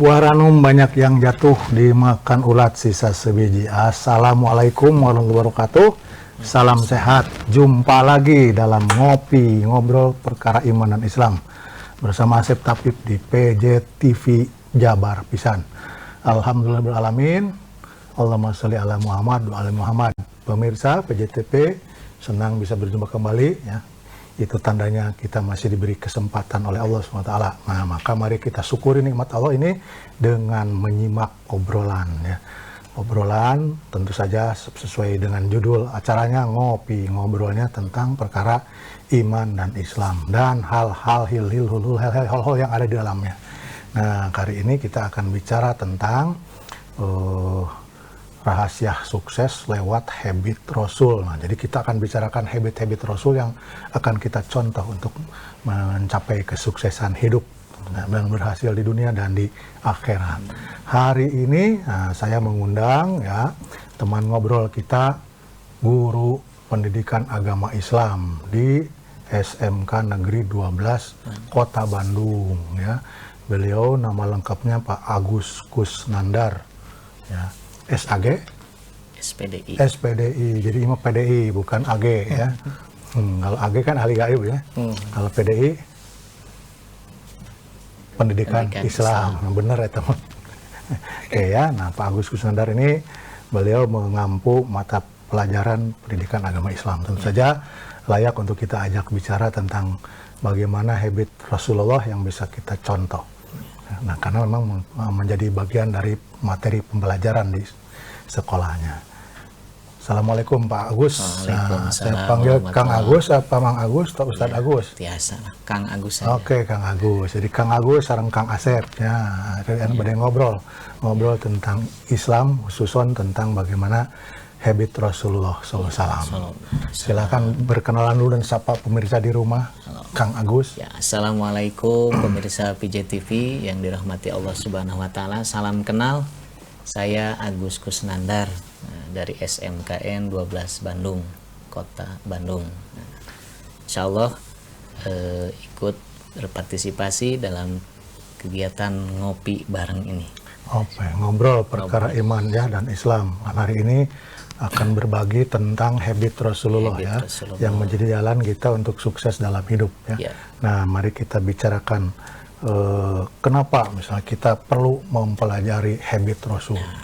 Waranum banyak yang jatuh dimakan ulat sisa sebiji. Assalamualaikum warahmatullahi wabarakatuh. Salam sehat. Jumpa lagi dalam ngopi ngobrol perkara iman dan Islam bersama Asep Tapib di PJTV Jabar Pisan. Alhamdulillah alamin. Allahumma sholli ala Muhammad wa ala Muhammad. Pemirsa PJTV senang bisa berjumpa kembali ya. Itu tandanya kita masih diberi kesempatan oleh Allah SWT. Nah, maka mari kita syukuri nikmat Allah ini dengan menyimak obrolan ya. Obrolan tentu saja sesuai dengan judul acaranya ngopi, ngobrolnya tentang perkara iman dan Islam dan hal-hal yang ada di dalamnya. Nah, kali ini kita akan bicara tentang rahasia sukses lewat habit Rasul. Nah, jadi kita akan bicarakan habit-habit Rasul yang akan kita contoh untuk mencapai kesuksesan hidup dan berhasil di dunia dan di akhirat. Hari ini saya mengundang ya teman ngobrol kita, guru pendidikan agama Islam di SMK Negeri 12 Kota Bandung ya. Beliau nama lengkapnya Pak Agus Kusnandar ya. SAG? SPDI. SPDI, jadi ini PDI bukan AG ya. Kalau AG kan ahli gaib ya. Kalau PDI pendidikan Islam. Bener ya teman. Oke ya, nah Pak Agus Kusnandar ini beliau mengampu mata pelajaran pendidikan agama Islam. Tentu saja layak untuk kita ajak bicara tentang bagaimana habit Rasulullah yang bisa kita contoh. Nah, karena memang menjadi bagian dari materi pembelajaran di sekolahnya. Assalamualaikum Pak Agus. Nah, saya panggil Kang Agus apa Mang Agus atau Ustadz ya, Agus? Biasa, Kang Agus saja. Oke, Kang Agus. Jadi Kang Agus sareng Kang Asep ya. Badai ngobrol tentang Islam, khususon tentang bagaimana habit Rasulullah SAW. Silakan berkenalan dulu dan sapa pemirsa di rumah. Kang Agus. Ya, Assalamualaikum pemirsa PJTV yang dirahmati Allah Subhanahu Wa Taala. Salam kenal, saya Agus Kusnandar dari SMKN 12 Bandung, Kota Bandung. Insya Allah ikut berpartisipasi dalam kegiatan ngopi bareng ini. Oke, ngobrol perkara iman ya dan Islam. Hari ini akan berbagi tentang habit Rasulullah yang menjadi jalan kita untuk sukses dalam hidup ya. Nah, mari kita bicarakan kenapa misalnya kita perlu mempelajari habit Rasul. Nah,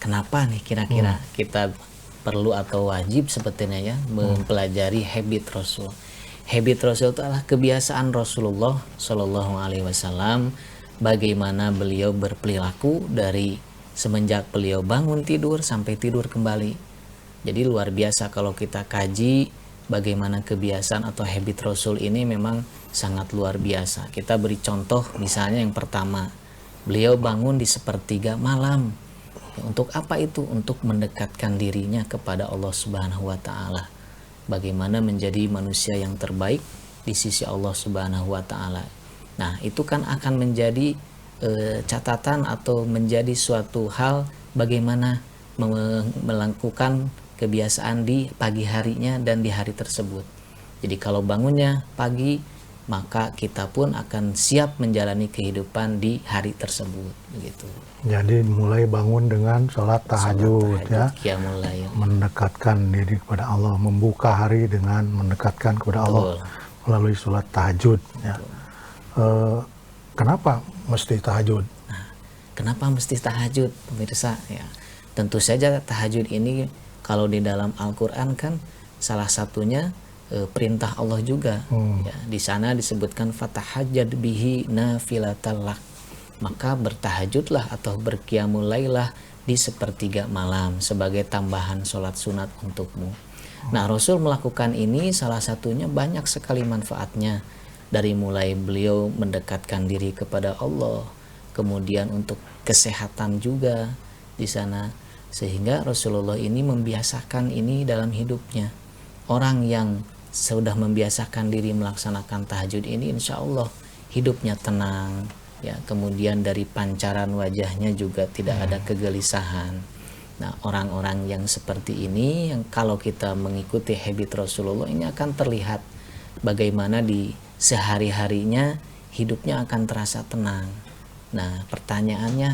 kenapa nih kira-kira kita perlu atau wajib sebetulnya ya mempelajari habit Rasul. Habit Rasul itu adalah kebiasaan Rasulullah Shallallahu Alaihi Wasallam, bagaimana beliau berperilaku dari semenjak beliau bangun tidur sampai tidur kembali. Jadi luar biasa kalau kita kaji bagaimana kebiasaan atau habit Rasul ini memang sangat luar biasa. Kita beri contoh misalnya yang pertama, beliau bangun di sepertiga malam. Untuk apa itu? Untuk mendekatkan dirinya kepada Allah Subhanahu wa Ta'ala. Bagaimana menjadi manusia yang terbaik di sisi Allah Subhanahu wa Ta'ala. Nah, itu kan akan menjadi catatan atau menjadi suatu hal bagaimana melakukan kebiasaan di pagi harinya dan di hari tersebut. Jadi kalau bangunnya pagi, maka kita pun akan siap menjalani kehidupan di hari tersebut begitu. Jadi mulai bangun dengan sholat tahajud ya, mendekatkan diri kepada Allah, membuka hari dengan mendekatkan kepada Allah melalui sholat tahajud ya. Kenapa mesti tahajud? Nah, kenapa mesti tahajud, pemirsa? Ya, tentu saja tahajud ini kalau di dalam Al-Quran kan salah satunya perintah Allah juga. Ya, di sana disebutkan fatahajjad bihi nafilatal lak. Maka bertahajudlah atau berqiyamul lailah di sepertiga malam sebagai tambahan sholat sunat untukmu. Nah, Rasul melakukan ini salah satunya banyak sekali manfaatnya. Dari mulai beliau mendekatkan diri kepada Allah, kemudian untuk kesehatan juga di sana, sehingga Rasulullah ini membiasakan ini dalam hidupnya. Orang yang sudah membiasakan diri melaksanakan tahajud ini, insya Allah hidupnya tenang, ya. Kemudian dari pancaran wajahnya juga tidak ada kegelisahan. Nah, orang-orang yang seperti ini, yang kalau kita mengikuti habit Rasulullah ini akan terlihat bagaimana di sehari-harinya hidupnya akan terasa tenang. Nah, pertanyaannya,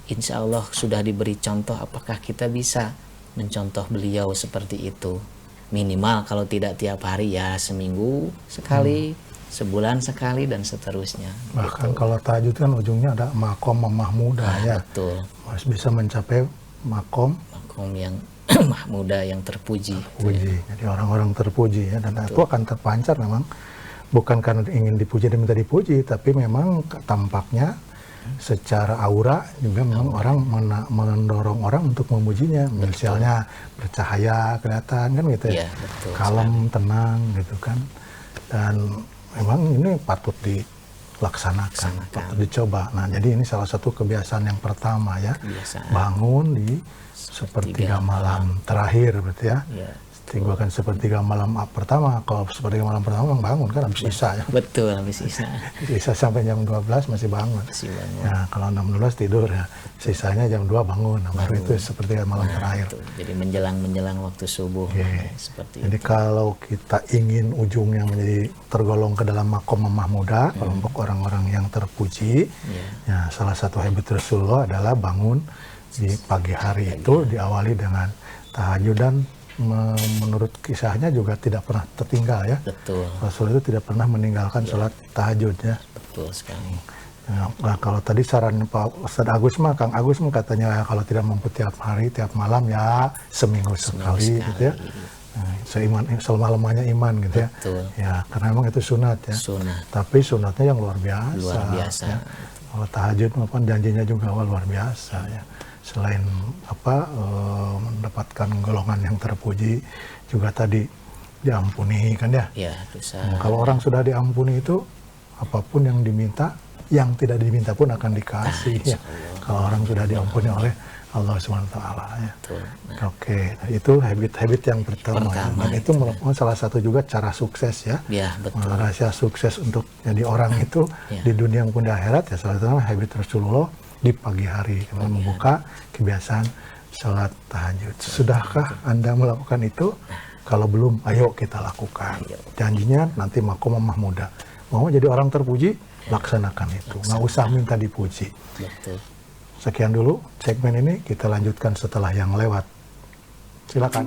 insya Allah sudah diberi contoh, apakah kita bisa mencontoh beliau seperti itu? Minimal kalau tidak tiap hari ya seminggu sekali, sebulan sekali, dan seterusnya. Bahkan Gitu. kalau tahajud kan ujungnya ada makom mahmudah ya. Betul, Harus bisa mencapai makom makom yang mahmuda, yang terpuji. puji. Jadi orang-orang terpuji ya, dan itu akan terpancar memang bukan karena ingin dipuji dan minta dipuji, tapi memang tampaknya secara aura juga memang orang mendorong orang untuk memujinya. Misalnya bercahaya kelihatan kan gitu ya. Iya, betul Kalem, tenang gitu kan. Dan memang ini patut dilaksanakan, patut dicoba. Nah, jadi ini salah satu kebiasaan yang pertama ya. Kebiasaan. Bangun di sepertiga malam terakhir berarti ya. Ya, Bahkan sepertiga malam pertama. Kalau sepertiga malam pertama memang bangun kan habis isya ya. betul, habis isya Isya sampai jam 12 masih bangun. masih bangun. Ya, kalau 16 tidur ya. Sisanya jam 2 bangun. Nah, baru itu sepertiga malam terakhir. Tuh, jadi menjelang waktu subuh. Oke. Seperti Jadi itu. kalau kita ingin ujungnya menjadi tergolong ke dalam makom mahmuda, kelompok orang-orang yang terpuji, ya salah satu habit Rasulullah adalah bangun di pagi hari itu diawali dengan tahajud, dan menurut kisahnya juga tidak pernah tertinggal ya. Betul, Rasul itu tidak pernah meninggalkan sholat tahajud ya. betul sekali. Nah, kalau tadi saran Pak Ustadz Agus mah, Kang Agus mah katanya kalau tidak mampu tiap hari, tiap malam ya seminggu sekali gitu ya. Nah, selama-lamanya iman gitu ya. Betul. Ya, karena memang itu sunat ya. Sunnah Tapi sunatnya yang luar biasa. luar biasa. Ya. Kalau tahajud maupun janjinya juga luar biasa ya. Selain mendapatkan golongan yang terpuji, juga tadi diampuni kan ya. Ya, dosa. Kalau orang sudah diampuni itu, apapun yang diminta, yang tidak diminta pun akan dikasih ya. Kalau orang sudah diampuni oleh Allah SWT ya. Betul. Oke, itu habit-habit yang pertama ya. Dan itu merupakan salah satu juga cara sukses ya. Ya, betul. Rahasia sukses untuk jadi orang itu di dunia maupun di akhirat ya, salah satunya habit Rasulullah di pagi hari, dengan membuka kebiasaan sholat tahajud. Sudahkah Anda melakukan itu? Kalau belum, ayo kita lakukan. Janjinya nanti makom mahmuda. Mau jadi orang terpuji, laksanakan itu. Nggak usah minta dipuji. Betul. Sekian dulu segmen ini, kita lanjutkan setelah yang lewat. Silakan.